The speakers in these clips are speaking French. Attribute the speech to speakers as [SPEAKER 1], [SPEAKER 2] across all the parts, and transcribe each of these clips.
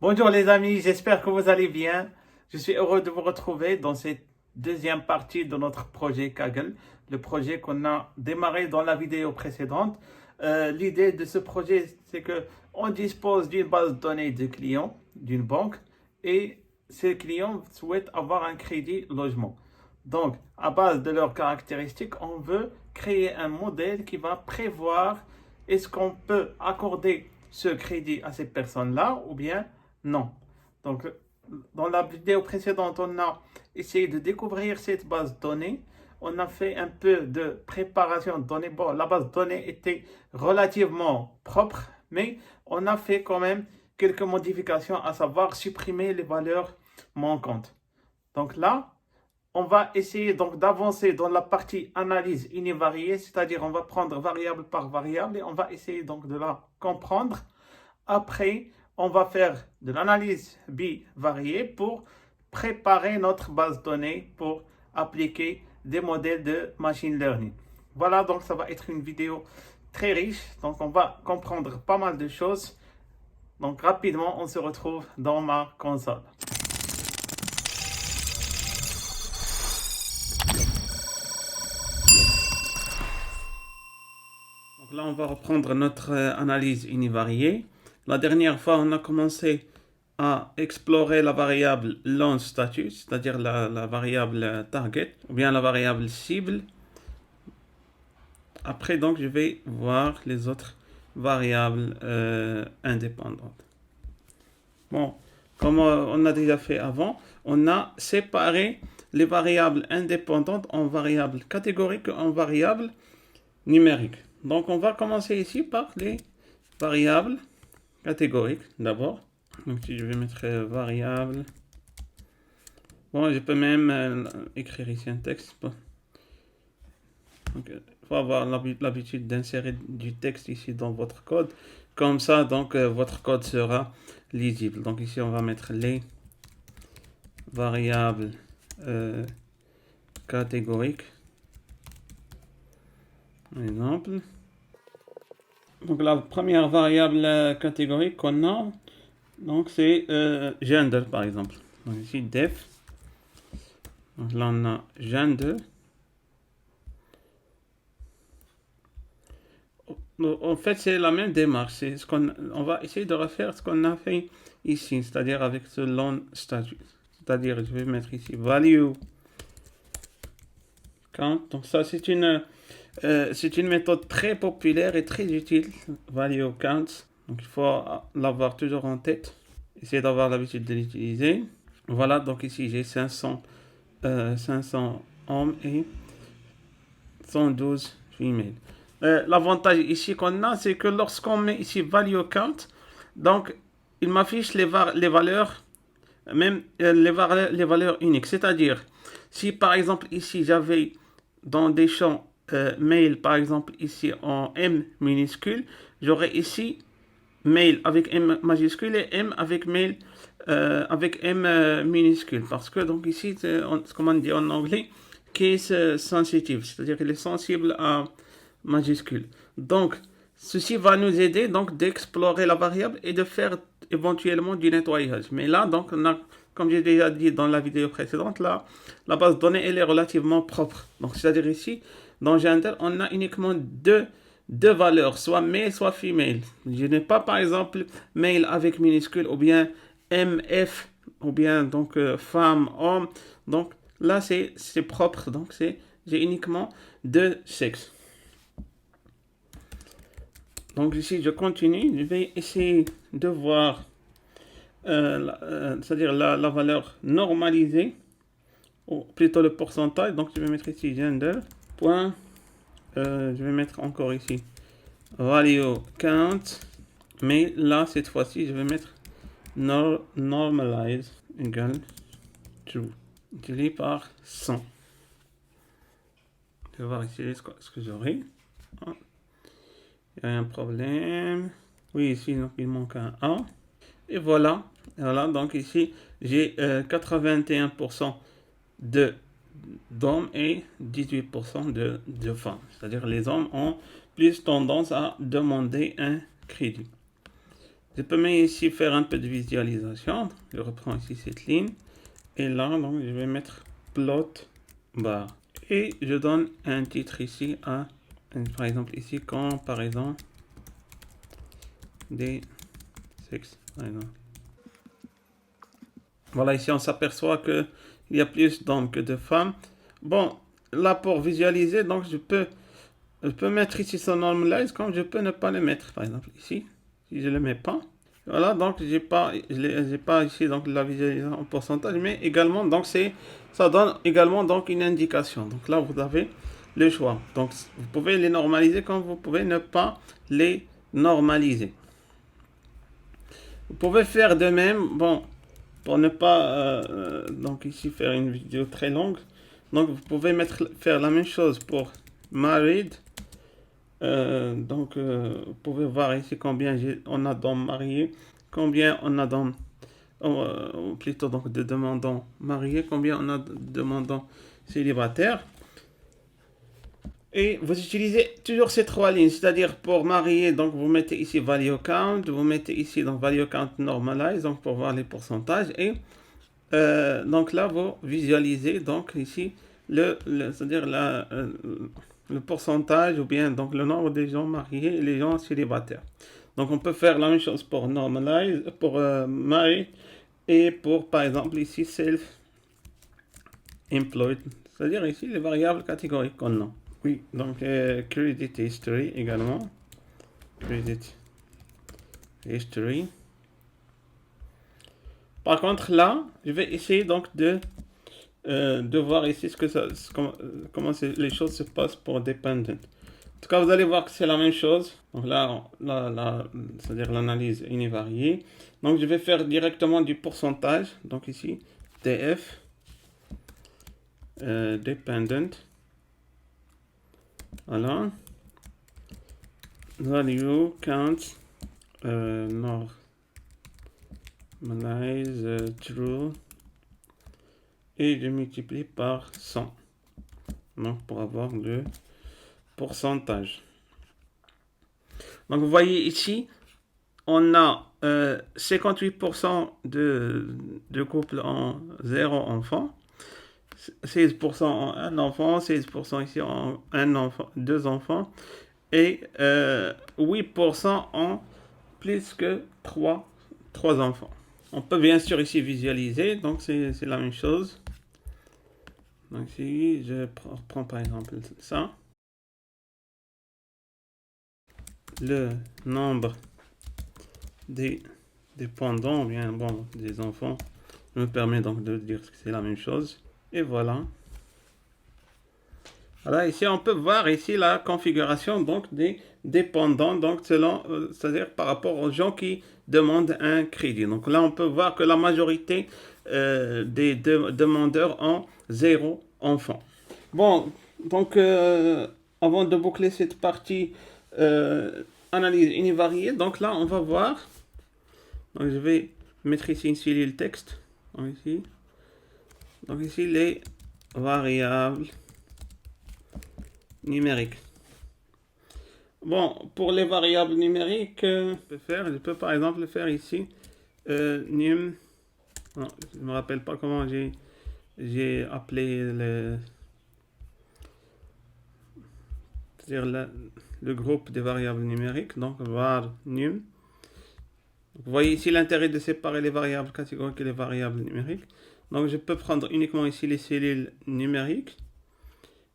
[SPEAKER 1] Bonjour les amis, j'espère que vous allez bien. Je suis heureux de vous retrouver dans cette deuxième partie de notre projet Kaggle, le projet qu'on a démarré dans la vidéo précédente. L'idée de ce projet, c'est que on dispose d'une base de données de clients d'une banque et ces clients souhaitent avoir un crédit logement. Donc, à base de leurs caractéristiques, on veut créer un modèle qui va prévoir est-ce qu'on peut accorder ce crédit à ces personnes-là ou bien non. Donc, dans la vidéo précédente, on a essayé de découvrir cette base de données. On a fait un peu de préparation de données. Bon, la base de données était relativement propre, mais on a fait quand même quelques modifications, à savoir supprimer les valeurs manquantes. Donc là, on va essayer donc d'avancer dans la partie analyse univariée, c'est-à-dire on va prendre variable par variable et on va essayer donc de la comprendre. Après, on va faire de l'analyse bivariée pour préparer notre base de données pour appliquer des modèles de machine learning. Voilà, donc ça va être une vidéo très riche. Donc on va comprendre pas mal de choses. Donc rapidement, on se retrouve dans ma console. Donc là, on va reprendre notre analyse univariée. La dernière fois, on a commencé à explorer la variable launchStatus, c'est-à-dire la variable target, ou bien la variable cible. Après, donc, je vais voir les autres variables indépendantes. Bon, comme on a déjà fait avant, on a séparé les variables indépendantes en variables catégoriques et en variables numériques. Donc, on va commencer ici par les variables catégoriques d'abord. Donc, si je vais mettre variable. Bon, je peux même écrire ici un texte. Bon. Donc, il faut avoir l'habitude d'insérer du texte ici dans votre code. Comme ça, donc, votre code sera lisible. Donc, ici, on va mettre les variables catégoriques. Par exemple. Donc, la première variable catégorique qu'on a, donc, c'est gender, par exemple. Donc, ici, def. Donc, là, on a gender. En fait, c'est la même démarche. On va essayer de refaire ce qu'on a fait ici, c'est-à-dire avec ce launchStatus. C'est-à-dire, je vais mettre ici value count. Donc ça, c'est une méthode très populaire et très utile, value count. Donc il faut l'avoir toujours en tête. Essayez d'avoir l'habitude de l'utiliser. Voilà, donc ici j'ai 500 hommes et 112 femelles. L'avantage ici qu'on a, c'est que lorsqu'on met ici value count, donc il m'affiche les valeurs, même les valeurs uniques. C'est-à-dire, si par exemple ici j'avais dans des champs mail, par exemple ici en M minuscule, j'aurais ici mail avec M majuscule et M avec mail avec M minuscule. Parce que donc ici, comme on dit en anglais, case sensitive, c'est-à-dire qu'elle est sensible à majuscule. Donc, ceci va nous aider donc d'explorer la variable et de faire éventuellement du nettoyage. Mais là, donc, on a, comme j'ai déjà dit dans la vidéo précédente, là, la base de données, elle est relativement propre. Donc, c'est-à-dire ici, dans gender, on a uniquement deux valeurs, soit male, soit female. Je n'ai pas, par exemple, male avec minuscule, ou bien MF, ou bien donc femme, homme. Donc, là, c'est propre. Donc, j'ai uniquement deux sexes. Donc ici, je continue. Je vais essayer de voir, c'est-à-dire la valeur normalisée, ou plutôt le pourcentage. Donc je vais mettre ici gender. Point. Je vais mettre encore ici value count. Mais là, cette fois-ci, je vais mettre normalize égale true. Multiplié par 100. Je vais voir ici ce que j'aurai. Il y a un problème. Oui, ici, donc, il manque un A. Et voilà. Voilà, donc ici, j'ai 81% d'hommes et 18% de femmes. C'est-à-dire les hommes ont plus tendance à demander un crédit. Je peux même ici faire un peu de visualisation. Je reprends ici cette ligne. Et là, donc, je vais mettre plot bar. Et je donne un titre ici à, par exemple, ici, comparaison des sexes. Voilà, ici, on s'aperçoit qu'il y a plus d'hommes que de femmes. Bon, là, pour visualiser, donc, je peux mettre ici son normalize, comme je peux ne pas le mettre. Par exemple, ici, si je ne le mets pas. Voilà, donc j'ai pas ici donc la visualisation en pourcentage, mais également donc ça donne également donc une indication. Donc là vous avez le choix. Donc vous pouvez les normaliser comme vous pouvez ne pas les normaliser. Vous pouvez faire de même, bon, pour ne pas donc ici faire une vidéo très longue. Donc vous pouvez faire la même chose pour married. Donc, vous pouvez voir ici combien on a d'hommes mariés, combien on a d'hommes, plutôt donc de demandants mariés, combien on a de demandants célibataires. Et vous utilisez toujours ces trois lignes, c'est-à-dire pour marier, donc vous mettez ici value count, vous mettez ici donc value count normalize, donc pour voir les pourcentages, et donc là vous visualisez donc ici c'est-à-dire le pourcentage ou bien donc le nombre de gens mariés et les gens célibataires. Donc on peut faire la même chose pour normalize, pour married et pour par exemple ici self-employed, c'est-à-dire ici les variables catégoriques qu'on a. Oui, donc credit history également. Credit history. Par contre là, je vais essayer donc de voir ici comment les choses se passent pour dependent. En tout cas, vous allez voir que c'est la même chose. Donc là, c'est-à-dire l'analyse univariée. Donc je vais faire directement du pourcentage. Donc ici, df dependent. Voilà. Value count normalize true. Et je multiplie par 100. Donc pour avoir le pourcentage. Donc vous voyez ici, on a 58% de couples en 0 enfant, 16% en un enfant, 16% ici en un enfant, 2 enfants, et 8% en plus que 3 enfants. On peut bien sûr ici visualiser, donc c'est la même chose. Donc si je prends par exemple ça, le nombre des dépendants, bien bon, des enfants, me permet donc de dire que c'est la même chose. Et voilà. Voilà, ici on peut voir ici la configuration donc des dépendants, donc selon, c'est-à-dire par rapport aux gens qui demandent un crédit. Donc là on peut voir que la majorité des demandeurs ont 0 enfant. Bon, donc avant de boucler cette partie analyse univariée, donc là on va voir. Donc je vais mettre ici une cellule texte. Donc ici les variables numériques. Bon, pour les variables numériques, je peux par exemple faire ici num. Non, je ne me rappelle pas comment j'ai appelé le groupe des variables numériques. Donc var num. Vous voyez ici l'intérêt de séparer les variables catégoriques et les variables numériques. Donc je peux prendre uniquement ici les cellules numériques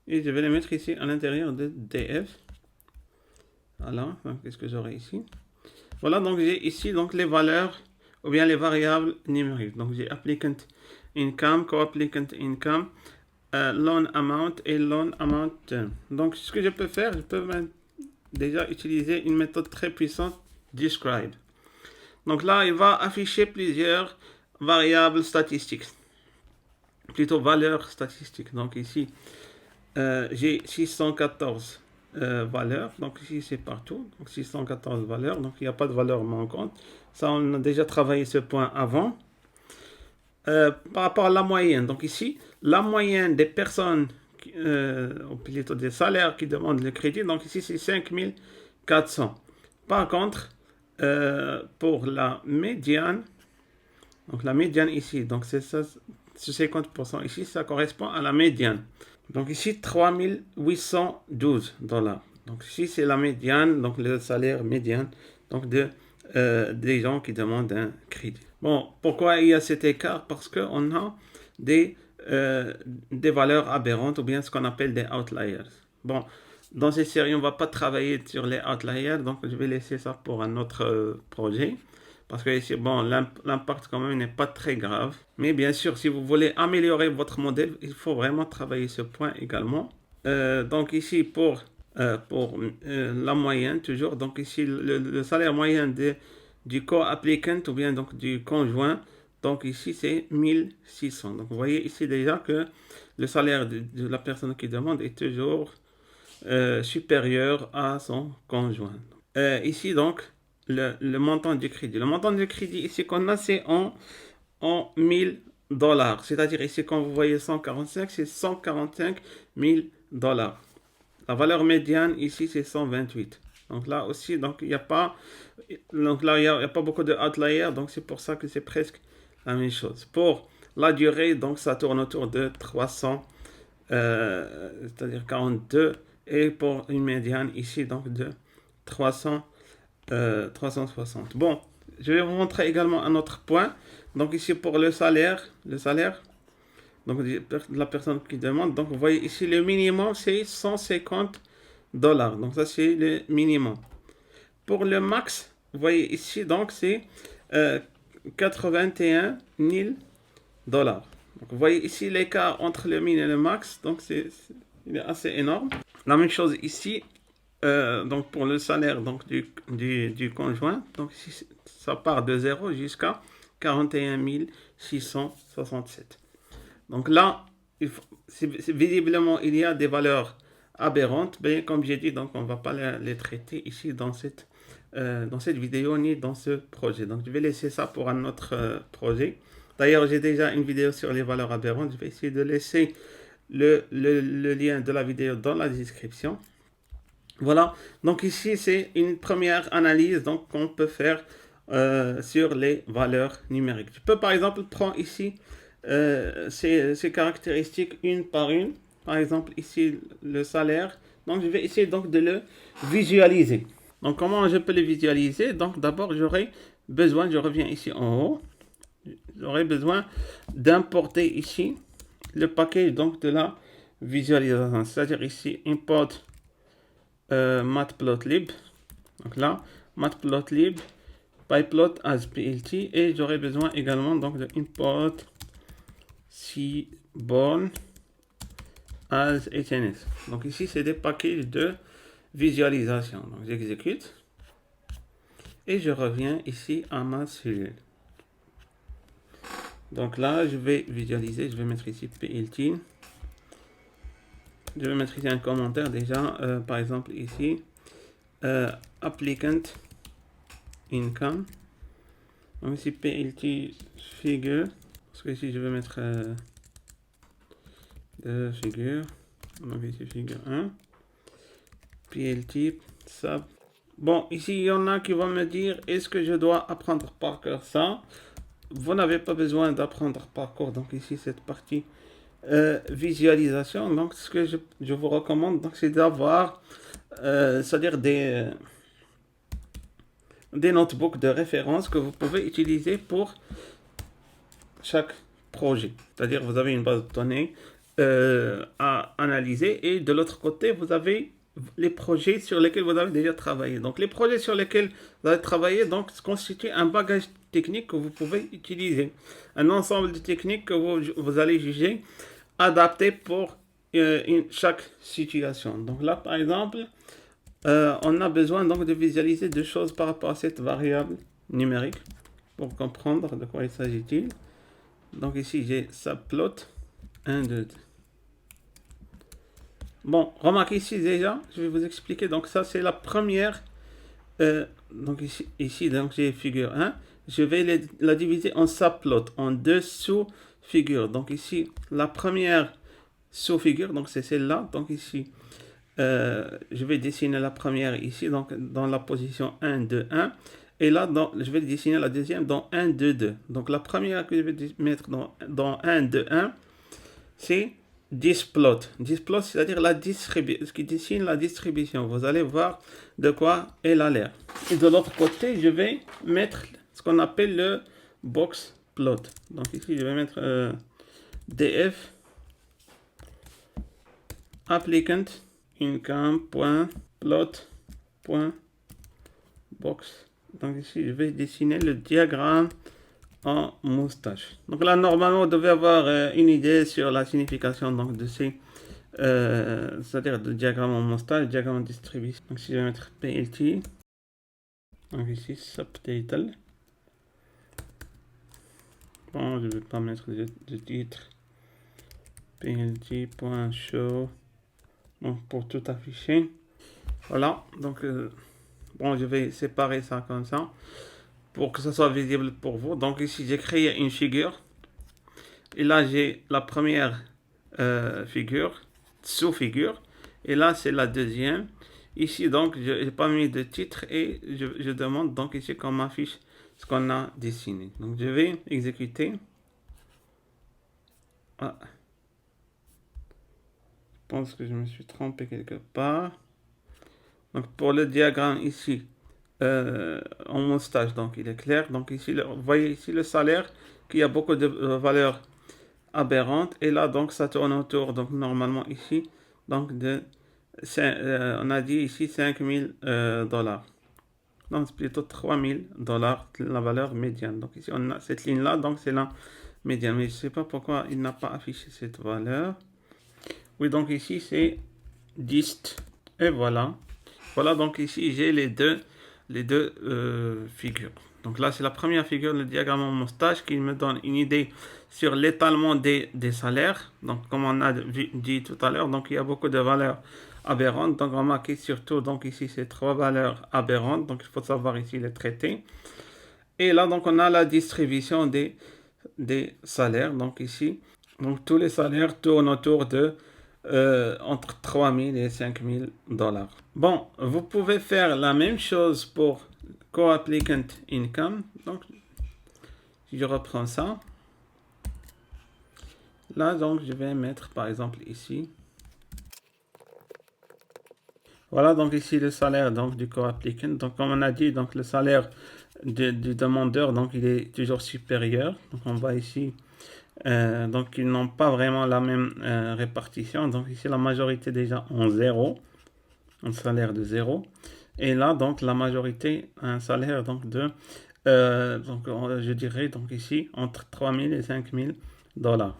[SPEAKER 1] et je vais les mettre ici à l'intérieur de df. Voilà, qu'est-ce que j'aurai ici? Voilà, donc j'ai ici donc les valeurs ou bien les variables numériques. Donc j'ai applicant income, co-applicant income, loan amount et loan amount term. Donc ce que je peux faire, je peux déjà utiliser une méthode très puissante, describe. Donc là, il va afficher plusieurs variables statistiques, plutôt valeurs statistiques. Donc ici, j'ai 614 valeurs. Donc ici, c'est partout. Donc 614 valeurs. Donc il n'y a pas de valeur manquante. Ça, on a déjà travaillé ce point avant. Par rapport à la moyenne. Donc ici, la moyenne des personnes, ou plutôt des salaires qui demandent le crédit. Donc ici, c'est 5400. Par contre, pour la médiane, donc la médiane ici, donc c'est ça, ce 50% ici, ça correspond à la médiane. Donc ici, 3812 $. Donc ici, c'est la médiane, donc le salaire médian donc des gens qui demandent un crédit. Bon, pourquoi il y a cet écart? Parce qu'on a des valeurs aberrantes ou bien ce qu'on appelle des outliers. Bon, dans ces séries, on ne va pas travailler sur les outliers, donc je vais laisser ça pour un autre projet. Parce que ici, bon, l'impact quand même n'est pas très grave. Mais bien sûr, si vous voulez améliorer votre modèle, il faut vraiment travailler ce point également. Donc ici, pour la moyenne, toujours, donc ici, le salaire moyen du co-applicant ou bien donc du conjoint, donc ici, c'est 1600. Donc vous voyez ici déjà que le salaire de la personne qui demande est toujours supérieur à son conjoint. Ici, donc, le montant du crédit. Le montant du crédit ici qu'on a, c'est en $1000. C'est-à-dire ici, quand vous voyez 145, c'est 145 000 $. La valeur médiane ici, c'est 128. Donc là aussi, donc il n'y a pas, donc là, il y a pas beaucoup de outliers, donc c'est pour ça que c'est presque la même chose. Pour la durée, donc ça tourne autour de 300, c'est-à-dire 42, et pour une médiane ici, donc de 360. Bon, je vais vous montrer également un autre point. Donc ici pour le salaire, donc la personne qui demande, donc vous voyez ici le minimum c'est 150 $. Donc ça c'est le minimum. Pour le max, vous voyez ici donc c'est 81 000 $. Donc vous voyez ici l'écart entre le min et le max, donc il est assez énorme. La même chose ici. Donc pour le salaire donc, du conjoint, donc ici, ça part de 0 jusqu'à 41 667. Donc là, visiblement, il y a des valeurs aberrantes, mais comme j'ai dit, donc on ne va pas les traiter ici dans cette vidéo ni dans ce projet. Donc je vais laisser ça pour un autre projet. D'ailleurs, j'ai déjà une vidéo sur les valeurs aberrantes. Je vais essayer de laisser le lien de la vidéo dans la description. Voilà, donc ici c'est une première analyse donc qu'on peut faire sur les valeurs numériques. Je peux par exemple prendre ici ces caractéristiques une par une. Par exemple ici le salaire. Donc je vais essayer donc de le visualiser. Donc comment je peux le visualiser? Donc d'abord j'aurai besoin, je reviens ici en haut, j'aurai besoin d'importer ici le package donc de la visualisation. C'est-à-dire ici import matplotlib, donc là matplotlib pyplot as plt, et j'aurai besoin également donc de import seaborn as hns. Donc ici c'est des packages de visualisation. Donc j'exécute et je reviens ici à ma cellule. Donc là je vais visualiser, je vais mettre ici plt. Je vais mettre ici un commentaire déjà, par exemple ici, applicant income. Donc ici plt figure, parce que ici je vais mettre deux figures. Donc ici figure 1, plt sub. Bon, ici il y en a qui vont me dire, est-ce que je dois apprendre par cœur ça? Vous n'avez pas besoin d'apprendre par cœur, donc ici cette partie visualisation. Donc ce que je vous recommande donc c'est d'avoir c'est-à-dire des notebooks de référence que vous pouvez utiliser pour chaque projet. C'est-à-dire vous avez une base de données à analyser et de l'autre côté vous avez les projets sur lesquels vous avez déjà travaillé. Donc les projets sur lesquels vous avez travaillé donc constituent un bagage technique que vous pouvez utiliser, un ensemble de techniques que vous allez juger adapté pour chaque situation. Donc là par exemple on a besoin donc de visualiser deux choses par rapport à cette variable numérique pour comprendre de quoi il s'agit-il. Donc ici j'ai subplot 1, 2. Bon, remarquez ici déjà, je vais vous expliquer. Donc ça c'est la première. Donc ici donc j'ai figure 1. Je vais la diviser en subplot, en deux sous-figures. Donc ici la première sous-figure, donc c'est celle-là. Donc ici je vais dessiner la première ici, donc dans la position 1, 2, 1. Et là, je vais dessiner la deuxième dans 1, 2, 2. Donc la première que je vais mettre dans 1, 2, 1, c'est displot. Displot, c'est-à-dire la distribution, ce qui dessine la distribution. Vous allez voir de quoi elle a l'air. Et de l'autre côté, je vais mettre ce qu'on appelle le box plot. Donc ici, je vais mettre df applicant income.plot.box. Donc ici, je vais dessiner le diagramme en moustache. Donc là, normalement, vous devez avoir une idée sur la signification donc, de ces, c'est-à-dire de diagramme en moustache, diagramme en distribution. Donc si je vais mettre PLT, donc ici, subtitle. Bon, je ne vais pas mettre de titre. PLT.show. Donc pour tout afficher. Voilà, donc bon, je vais séparer ça comme ça pour que ça soit visible pour vous. Donc ici, j'ai créé une figure. Et là, j'ai la première figure, sous-figure. Et là, c'est la deuxième. Ici, donc, je n'ai pas mis de titre et je demande donc ici qu'on m'affiche ce qu'on a dessiné. Donc, je vais exécuter. Ah. Je pense que je me suis trompé quelque part. Donc, pour le diagramme ici, en moustache, donc il est clair. Donc ici, vous voyez ici le salaire qui a beaucoup de valeurs aberrantes. Et là, donc, ça tourne autour, donc normalement ici, donc on a dit ici 5000 dollars. Donc, c'est plutôt 3000 dollars, la valeur médiane. Donc ici, on a cette ligne-là, donc c'est la médiane. Mais je ne sais pas pourquoi il n'a pas affiché cette valeur. Oui, donc ici, c'est dist. Et voilà. Voilà, donc ici, j'ai les deux figures. Donc là, c'est la première figure, le diagramme en moustache, qui me donne une idée sur l'étalement des salaires. Donc, comme on a dit tout à l'heure, donc il y a beaucoup de valeurs aberrantes. Donc, remarquez surtout, donc ici, c'est 3 valeurs aberrantes. Donc, il faut savoir ici les traiter. Et là, donc, on a la distribution des salaires. Donc, ici, donc tous les salaires tournent autour de entre 3000 et 5000 dollars. Bon, vous pouvez faire la même chose pour co-applicant income. Donc, je reprends ça. Là, donc, je vais mettre par exemple ici. Voilà, donc ici le salaire donc, du co-applicant. Donc, comme on a dit, donc le salaire du demandeur, donc il est toujours supérieur. Donc, on voit ici. Donc ils n'ont pas vraiment la même répartition. Donc ici la majorité déjà en 0, un salaire de 0. Et là donc la majorité un salaire donc de, donc je dirais donc ici entre 3000 et 5000 dollars.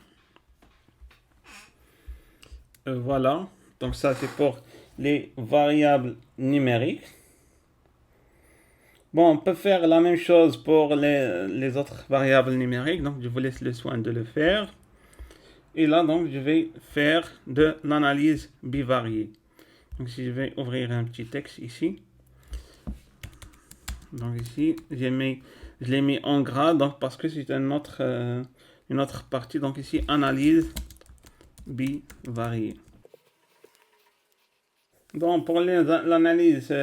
[SPEAKER 1] Voilà, donc ça c'est pour les variables numériques. Bon, on peut faire la même chose pour les autres variables numériques, donc je vous laisse le soin de le faire. Et là, donc, je vais faire de l'analyse bivariée. Donc, si je vais ouvrir un petit texte ici. Donc, ici, je l'ai mis en gras, donc, parce que c'est une autre partie. Donc, ici, analyse bivariée. Donc, pour l'analyse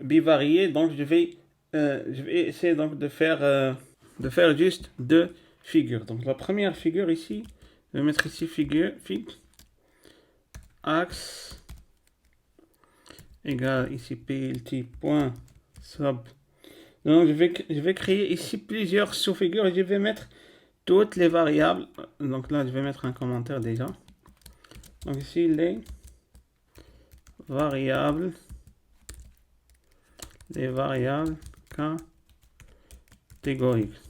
[SPEAKER 1] bivariée, donc, je vais essayer donc, de faire juste 2 figures. Donc, la première figure ici, je vais mettre ici fig axe égale ici plt.sub. Donc je vais créer ici plusieurs sous-figures et je vais mettre toutes les variables. Donc là je vais mettre un commentaire déjà. Donc ici les variables catégoriques.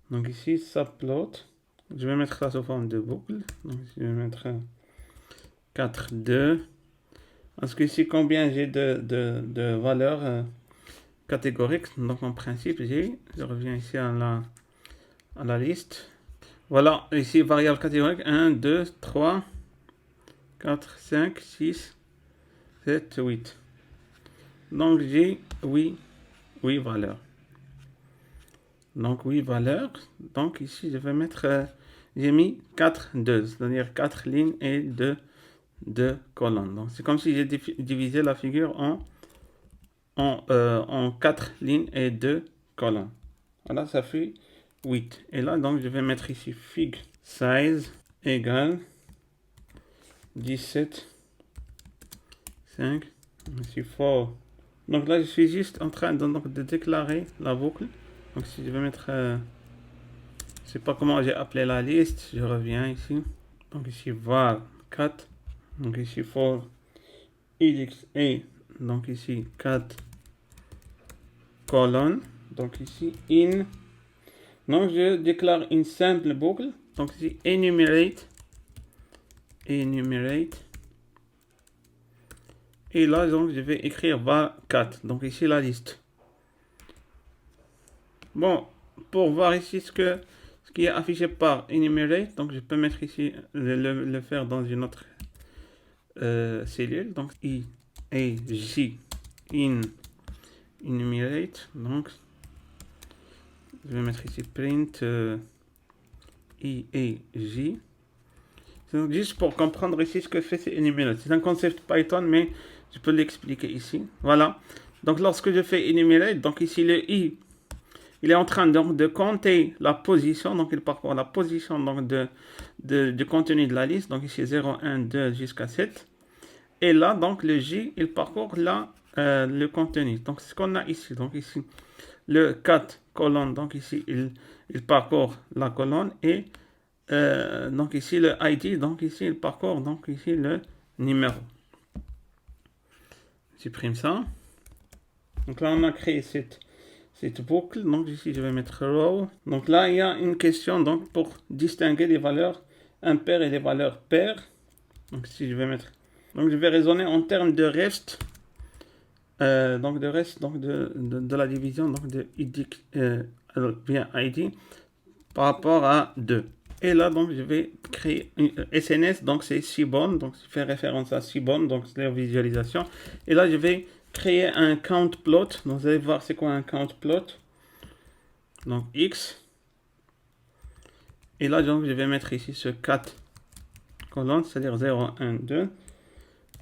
[SPEAKER 1] Donc ici subplot. Je vais mettre ça sous forme de boucle. Donc je vais mettre 4, 2. Parce que ici, combien j'ai de valeurs catégoriques. Donc en principe, je reviens ici à la liste. Voilà, ici, variable catégorique 1, 2, 3, 4, 5, 6, 7, 8. Donc j'ai 8 valeurs. Donc 8 valeurs. Donc ici, je vais mettre, j'ai mis 4, 2, c'est-à-dire 4 lignes et 2 colonnes. Donc c'est comme si j'ai divisé la figure en 4 lignes et 2 colonnes. Voilà, ça fait 8. Et là, donc, je vais mettre ici fig size égale 17, 5, ici 4. Donc là, je suis juste en train de déclarer la boucle. Donc si je vais mettre, je sais pas comment j'ai appelé la liste, je reviens ici. Donc ici var 4, donc ici for exa, donc ici 4 colonne, donc ici in. Donc je déclare une simple boucle, donc ici enumerate. Et là, donc, je vais écrire var 4. Donc ici, la liste. Bon, pour voir ici ce qui est affiché par enumerate, donc je peux mettre ici, le faire dans une autre cellule. Donc i, a, j, in, enumerate. Donc, je vais mettre ici print i, a, j. Donc, juste pour comprendre ici ce que fait c'est enumerate. C'est un concept Python, mais je peux l'expliquer ici. Voilà. Donc, lorsque je fais enumerate, donc ici le i, il est en train donc de compter la position. Donc, il parcourt la position donc du contenu de la liste. Donc, ici 0, 1, 2 jusqu'à 7. Et là, donc, le j, il parcourt là le contenu. Donc, c'est ce qu'on a ici. Donc, ici, le 4 colonne. Donc, ici, il parcourt la colonne. Et donc, ici, le ID. Donc, ici, il parcourt donc ici le numéro. Supprime ça. Donc là, on a créé cette boucle. Donc ici, je vais mettre row. Donc là, il y a une question donc pour distinguer les valeurs impaires et les valeurs paires. Donc ici, je vais mettre. Donc je vais raisonner en termes de reste. Donc de reste donc de la division donc de id bien id par rapport à 2. Et là, donc, je vais créer une SNS, donc c'est Seaborn, donc je fais référence à Seaborn, donc c'est la visualisation. Et là, je vais créer un count plot. Donc, vous allez voir c'est quoi un count plot. Donc, X. Et là, donc, je vais mettre ici ce 4 colonnes, c'est-à-dire 0, 1, 2.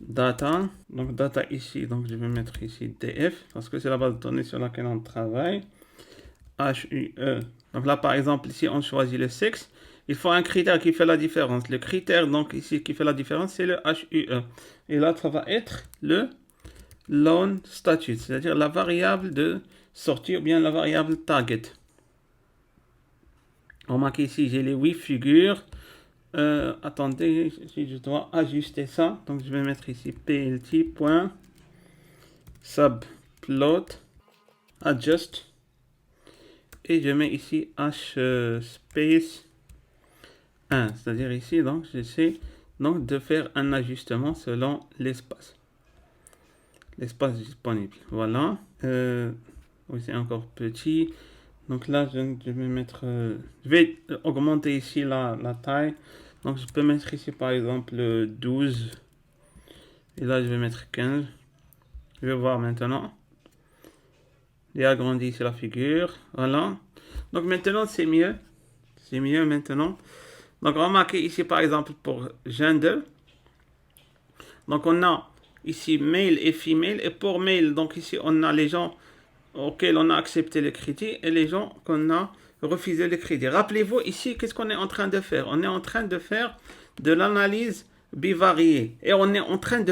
[SPEAKER 1] Data. Donc, data ici, donc je vais mettre ici DF, parce que c'est la base de données sur laquelle on travaille. HUE. Donc là, par exemple, ici, on choisit le sexe. Il faut un critère qui fait la différence. Le critère, donc, ici, qui fait la différence, c'est le HUE. Et là, ça va être le loan statute, c'est-à-dire la variable de sortie ou bien la variable target. Remarquez ici, j'ai les 8 figures. Attendez, si je dois ajuster ça. Donc, je vais mettre ici plt.subplot adjust. Et je mets ici h space 1, c'est-à-dire ici, donc j'essaie donc de faire un ajustement selon l'espace disponible. Voilà. Oui, c'est encore petit. Donc là, je vais mettre, je vais augmenter ici la taille. Donc je peux mettre ici par exemple 12. Et là, je vais mettre 15. Je vais voir maintenant. J'ai agrandi ici la figure. Voilà. Donc maintenant, c'est mieux. C'est mieux maintenant. Donc, remarquez ici, par exemple, pour gender. Donc, on a ici male et female. Et pour male, donc ici, on a les gens auxquels on a accepté le crédit et les gens qu'on a refusé le crédit. Rappelez-vous ici, qu'est-ce qu'on est en train de faire? On est en train de faire de l'analyse bivariée. Et on est en train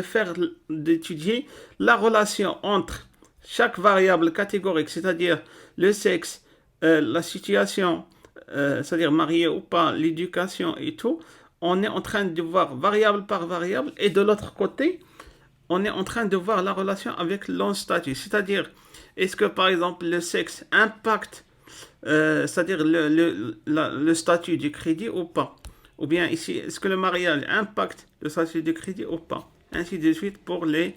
[SPEAKER 1] d'étudier la relation entre chaque variable catégorique, c'est-à-dire le sexe, la situation, c'est-à-dire marié ou pas, l'éducation et tout. On est en train de voir variable par variable. Et de l'autre côté, on est en train de voir la relation avec loan statut. C'est-à-dire, est-ce que par exemple le sexe impacte, c'est-à-dire le statut du crédit ou pas? Ou bien ici, est-ce que le mariage impacte le statut du crédit ou pas? Ainsi de suite pour les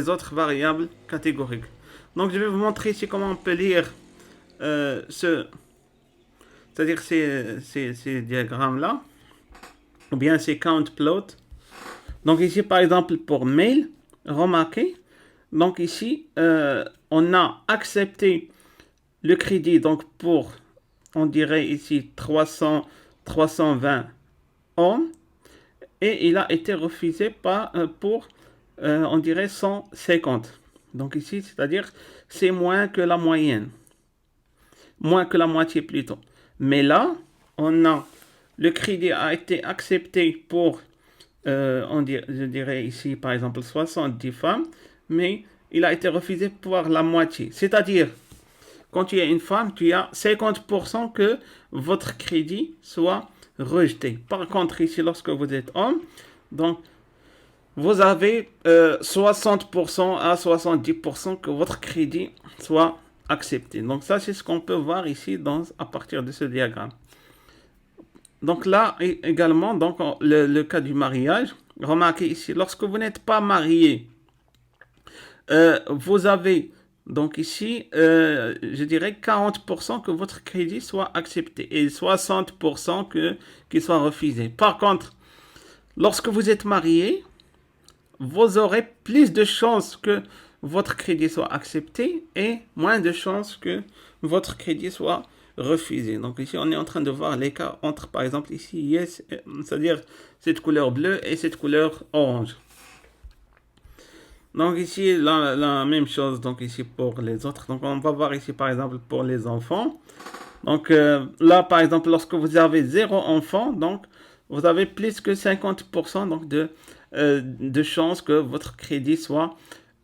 [SPEAKER 1] autres variables catégoriques. Donc je vais vous montrer ici comment on peut lire c'est-à-dire ces diagrammes-là, ou bien ces count plots. Donc ici, par exemple, pour mail, remarquez, donc ici, on a accepté le crédit, donc pour, on dirait ici, 320 hommes, et il a été refusé pour, on dirait, 150. Donc ici, c'est-à-dire, c'est moins que la moyenne. Moins que la moitié plutôt. Mais là, le crédit a été accepté pour, je dirais ici par exemple 70 femmes, mais il a été refusé pour la moitié. C'est-à-dire, quand tu es une femme, tu as 50% que votre crédit soit rejeté. Par contre, ici, lorsque vous êtes homme, donc vous avez 60% à 70% que votre crédit soit accepté. Donc ça, c'est ce qu'on peut voir ici à partir de ce diagramme. Donc là, également, donc, le cas du mariage. Remarquez ici, lorsque vous n'êtes pas marié, vous avez donc ici, je dirais 40% que votre crédit soit accepté et 60% qu'il soit refusé. Par contre, lorsque vous êtes marié, vous aurez plus de chances que votre crédit soit accepté et moins de chances que votre crédit soit refusé. Donc ici, on est en train de voir l'écart entre, par exemple, ici, yes, c'est-à-dire cette couleur bleue et cette couleur orange. Donc ici, la même chose donc ici pour les autres. Donc on va voir ici, par exemple, pour les enfants. Donc là, par exemple, lorsque vous avez 0 enfant, donc vous avez plus que 50% donc de chances que votre crédit soit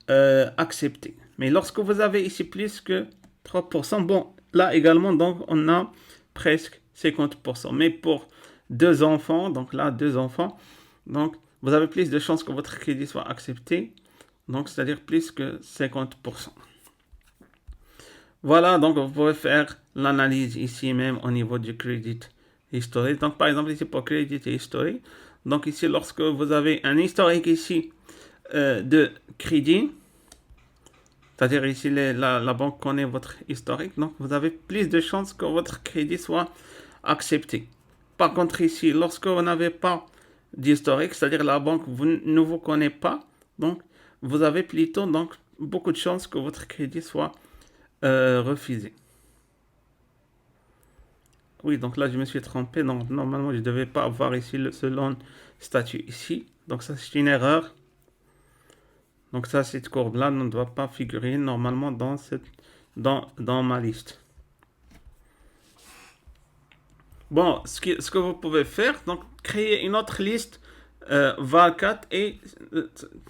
[SPEAKER 1] accepté. Mais lorsque vous avez ici plus que 3%, bon, là également, donc on a presque 50%. Mais pour 2 enfants, donc là, 2 enfants, donc vous avez plus de chances que votre crédit soit accepté. Donc, c'est-à-dire plus que 50%. Voilà, donc vous pouvez faire l'analyse ici même au niveau du credit history. Donc, par exemple, ici pour credit history. Donc, ici, lorsque vous avez un historique ici de crédit, c'est-à-dire ici, la banque connaît votre historique, donc vous avez plus de chances que votre crédit soit accepté. Par contre, ici, lorsque vous n'avez pas d'historique, c'est-à-dire la banque ne vous connaît pas, donc vous avez plutôt donc beaucoup de chances que votre crédit soit refusé. Oui, donc là je me suis trompé. Donc normalement je ne devais pas avoir ici ce loan statut ici. Donc ça c'est une erreur. Donc ça, cette courbe là ne doit pas figurer normalement dans ma liste. Bon, ce que vous pouvez faire, donc créer une autre liste val4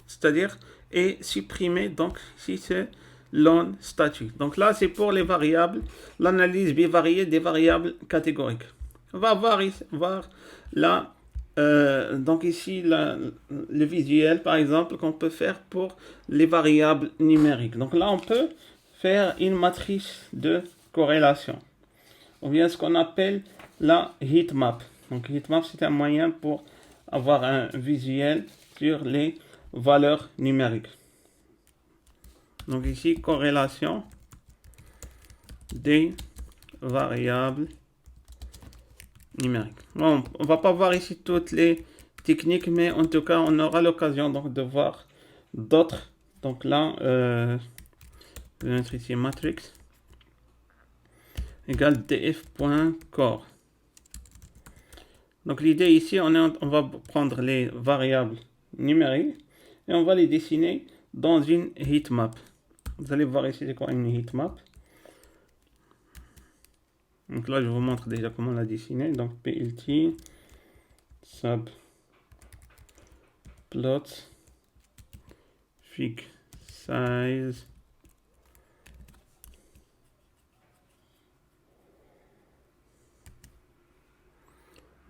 [SPEAKER 1] c'est-à-dire et supprimer donc si c'est loan statut. Donc là c'est pour les variables, l'analyse bivariée des variables catégoriques. On va voir là donc ici le visuel par exemple qu'on peut faire pour les variables numériques. Donc là on peut faire une matrice de corrélation ou bien ce qu'on appelle la heatmap. Donc heatmap c'est un moyen pour avoir un visuel sur les valeurs numériques. Donc ici, corrélation des variables numériques. Bon, on ne va pas voir ici toutes les techniques, mais en tout cas, on aura l'occasion donc de voir d'autres. Donc là, je vais mettre ici matrix égale df.core. Donc l'idée ici, on va prendre les variables numériques et on va les dessiner dans une heatmap. Vous allez voir ici c'est quoi une heatmap. Donc là je vous montre déjà comment la dessiner. Donc plt sub plot fig size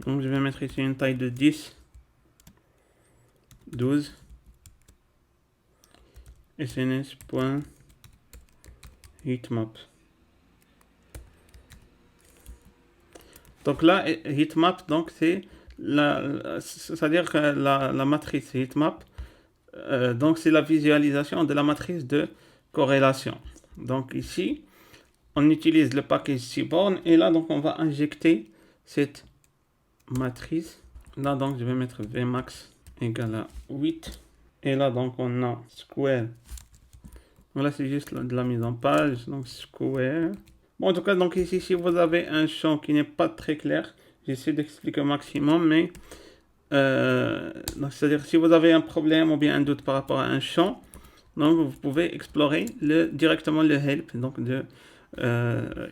[SPEAKER 1] donc je vais mettre ici une taille de 10 12 sns.heatmap. Donc là, heatmap, donc c'est-à-dire que la matrice heatmap, donc c'est la visualisation de la matrice de corrélation. Donc ici, on utilise le package Seaborn et là, donc on va injecter cette matrice. Là, donc je vais mettre Vmax égale à 8. Et là, donc on a square. Voilà, c'est juste de la mise en page. Donc square. Bon, en tout cas, donc ici, si vous avez un champ qui n'est pas très clair, j'essaie d'expliquer au maximum, mais c'est-à-dire si vous avez un problème ou bien un doute par rapport à un champ, Donc, vous pouvez explorer directement le help. Donc,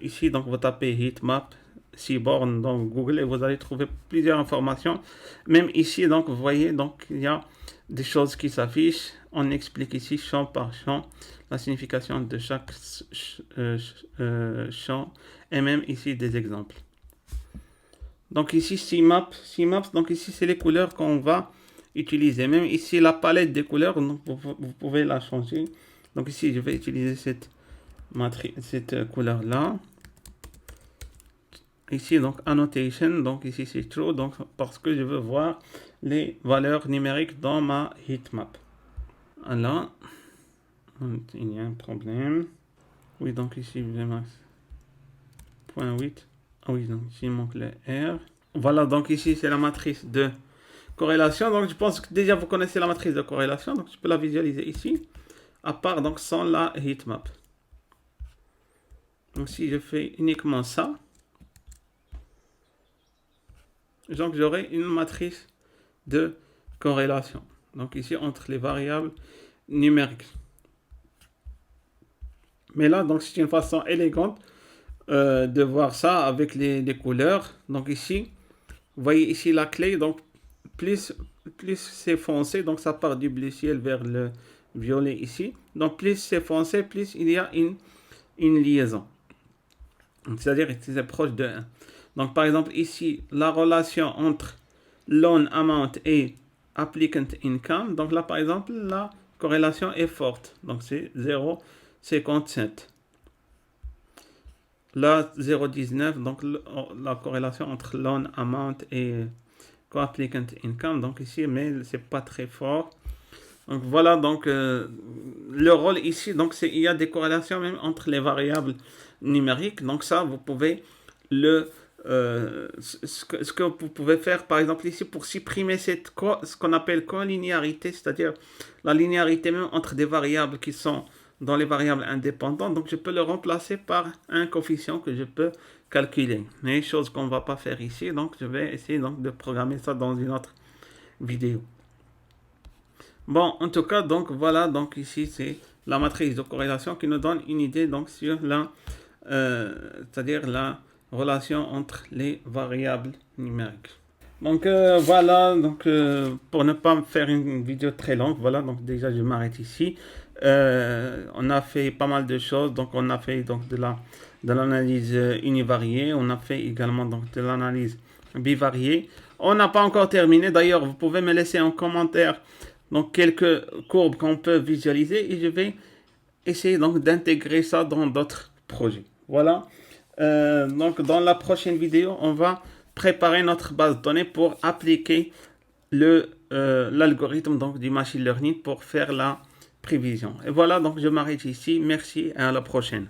[SPEAKER 1] ici, donc, vous tapez heatmap Seaborn dans Google et vous allez trouver plusieurs informations. Même ici, donc, vous voyez, donc, il y a des choses qui s'affichent. On explique ici champ par champ la signification de chaque champ et même ici des exemples. Donc ici CMap, donc ici c'est les couleurs qu'on va utiliser. Même ici la palette des couleurs, donc vous pouvez la changer. Donc ici je vais utiliser cette couleur là. Ici donc annotation, donc ici c'est true, donc parce que je veux voir les valeurs numériques dans ma heatmap. Alors, il y a un problème. Oui, donc ici Vmax point 8. Ah oui, donc ici il manque le R. Voilà, donc ici c'est la matrice de corrélation. Donc je pense que déjà vous connaissez la matrice de corrélation, donc je peux la visualiser ici, à part donc sans la heatmap. Donc si je fais uniquement ça, donc j'aurai une matrice de corrélation. Donc ici entre les variables numériques. Mais là, donc c'est une façon élégante de voir ça avec les couleurs. Donc ici, vous voyez ici la clé. Donc plus c'est foncé, donc ça part du bleu ciel vers le violet ici. Donc plus c'est foncé, plus il y a une liaison. C'est-à-dire que c'est proche de 1. Donc par exemple ici, la relation entre loan amount et applicant income. Donc là par exemple, la corrélation est forte. Donc c'est 0,57. Là 0,19. Donc la corrélation entre loan amount et co-applicant income. Donc ici, mais c'est pas très fort. Donc voilà, donc le rôle ici, donc il y a des corrélations même entre les variables numériques. Donc ça, vous pouvez ce que vous pouvez faire, par exemple ici, pour supprimer ce qu'on appelle collinéarité, c'est-à-dire la linéarité même entre des variables qui sont dans les variables indépendantes. Donc je peux le remplacer par un coefficient que je peux calculer. Mais chose qu'on ne va pas faire ici, donc je vais essayer donc de programmer ça dans une autre vidéo. Bon, en tout cas, donc voilà, donc ici c'est la matrice de corrélation qui nous donne une idée donc sur c'est-à-dire la relation entre les variables numériques. Donc voilà, donc pour ne pas faire une vidéo très longue, voilà, donc déjà je m'arrête ici. On a fait pas mal de choses, donc on a fait donc de l'analyse univariée, on a fait également donc de l'analyse bivariée. On n'a pas encore terminé, d'ailleurs vous pouvez me laisser en commentaire donc quelques courbes qu'on peut visualiser et je vais essayer donc d'intégrer ça dans d'autres projets. Voilà, donc dans la prochaine vidéo, on va préparer notre base de données pour appliquer l'algorithme donc du machine learning pour faire la prévision. Et voilà, donc je m'arrête ici. Merci et à la prochaine.